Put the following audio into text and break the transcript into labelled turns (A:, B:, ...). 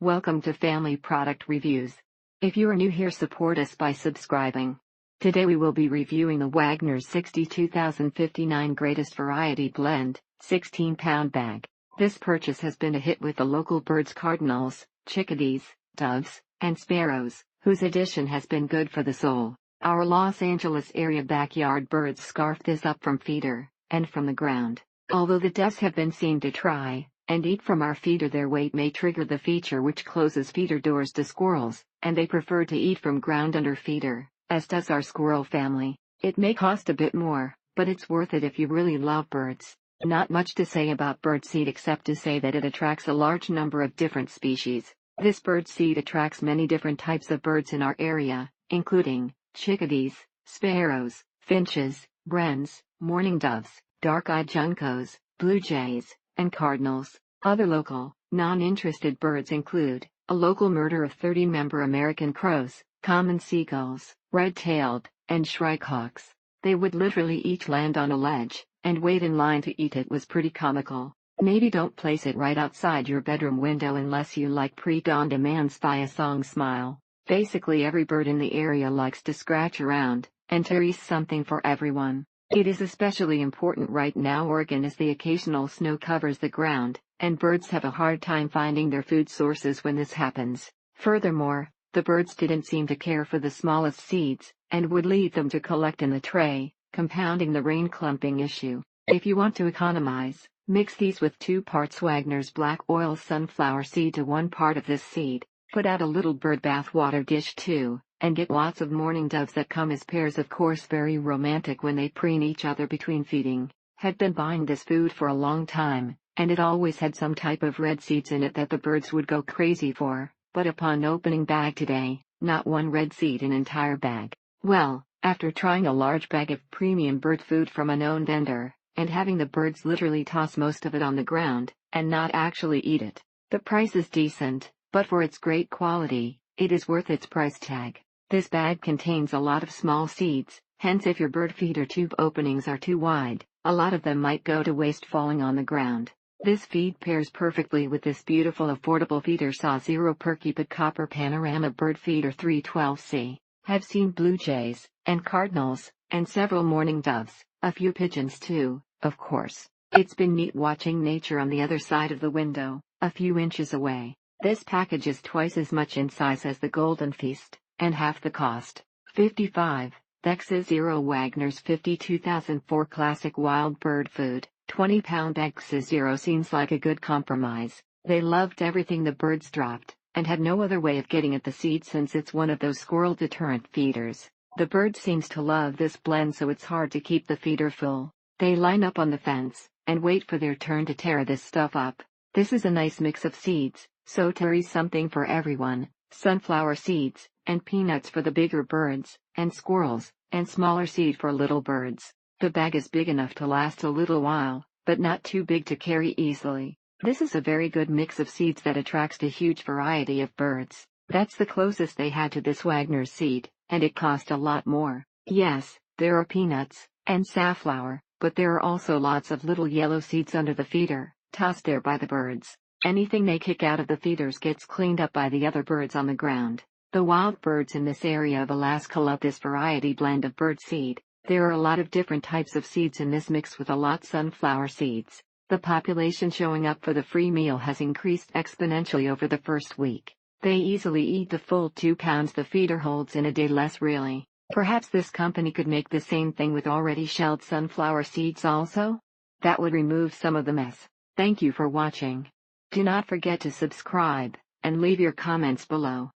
A: Welcome to Family Product Reviews. If you are new here, support us by subscribing. Today we will be reviewing the Wagner 62,059 Greatest Variety Blend, 16-pound bag. This purchase has been a hit with the local birds cardinals, chickadees, doves, and sparrows, whose addition has been good for the soul. Our Los Angeles area backyard birds scarf this up from feeder, and from the ground. Although the doves have been seen to try and eat from our feeder, their weight may trigger the feature which closes feeder doors to squirrels, and they prefer to eat from ground under feeder, as does our squirrel family. It may cost a bit more, but it's worth it if you really love birds. Not much to say about birdseed except to say that it attracts a large number of different species. This birdseed attracts many different types of birds in our area, including chickadees, sparrows, finches, wrens, mourning doves, dark-eyed juncos, blue jays, and cardinals. Other local, non-interested birds include a local murder of 30-member American crows, common seagulls, red-tailed, and shrikehawks. They would literally each land on a ledge and wait in line to eat. It was pretty comical. Maybe don't place it right outside your bedroom window unless you like pre-dawn demands via song smile. Basically every bird in the area likes to scratch around, and there is something for everyone. It is especially important right now, Oregon, as the occasional snow covers the ground, and birds have a hard time finding their food sources when this happens. Furthermore, the birds didn't seem to care for the smallest seeds, and would leave them to collect in the tray, compounding the rain clumping issue. If you want to economize, mix these with 2 parts Wagner's black oil sunflower seed to 1 part of this seed. Put out a little bird bath water dish too, and get lots of mourning doves that come as pairs, of course very romantic when they preen each other between feeding. Had been buying this food for a long time, and it always had some type of red seeds in it that the birds would go crazy for, but upon opening bag today, not one red seed in entire bag. Well, after trying a large bag of premium bird food from a known vendor, and having the birds literally toss most of it on the ground, and not actually eat it, the price is decent, but for its great quality, it is worth its price tag. This bag contains a lot of small seeds, hence if your bird feeder tube openings are too wide, a lot of them might go to waste falling on the ground. This feed pairs perfectly with this beautiful affordable feeder Saw Zero Perky-Pit Copper Panorama Bird Feeder 312C. Have seen blue jays, and cardinals, and several mourning doves, a few pigeons too, of course. It's been neat watching nature on the other side of the window, a few inches away. This package is twice as much in size as the Golden Feast, and half the cost. 55. Dexa Zero Wagner's 52,004 Classic Wild Bird Food, 20-pound Dexa Zero seems like a good compromise. They loved everything the birds dropped, and had no other way of getting at the seed since it's one of those squirrel deterrent feeders. The bird seems to love this blend, so it's hard to keep the feeder full. They line up on the fence, and wait for their turn to tear this stuff up. This is a nice mix of seeds, so there's something for everyone. Sunflower seeds, and peanuts for the bigger birds, and squirrels, and smaller seed for little birds. The bag is big enough to last a little while, but not too big to carry easily. This is a very good mix of seeds that attracts a huge variety of birds. That's the closest they had to this Wagner seed, and it cost a lot more. Yes, there are peanuts, and safflower, but there are also lots of little yellow seeds under the feeder, tossed there by the birds. Anything they kick out of the feeders gets cleaned up by the other birds on the ground. The wild birds in this area of Alaska love this variety blend of bird seed. There are a lot of different types of seeds in this mix with a lot sunflower seeds. The population showing up for the free meal has increased exponentially over the first week. They easily eat the full 2 pounds the feeder holds in a day, less really. Perhaps this company could make the same thing with already shelled sunflower seeds also? That would remove some of the mess. Thank you for watching. Do not forget to subscribe, and leave your comments below.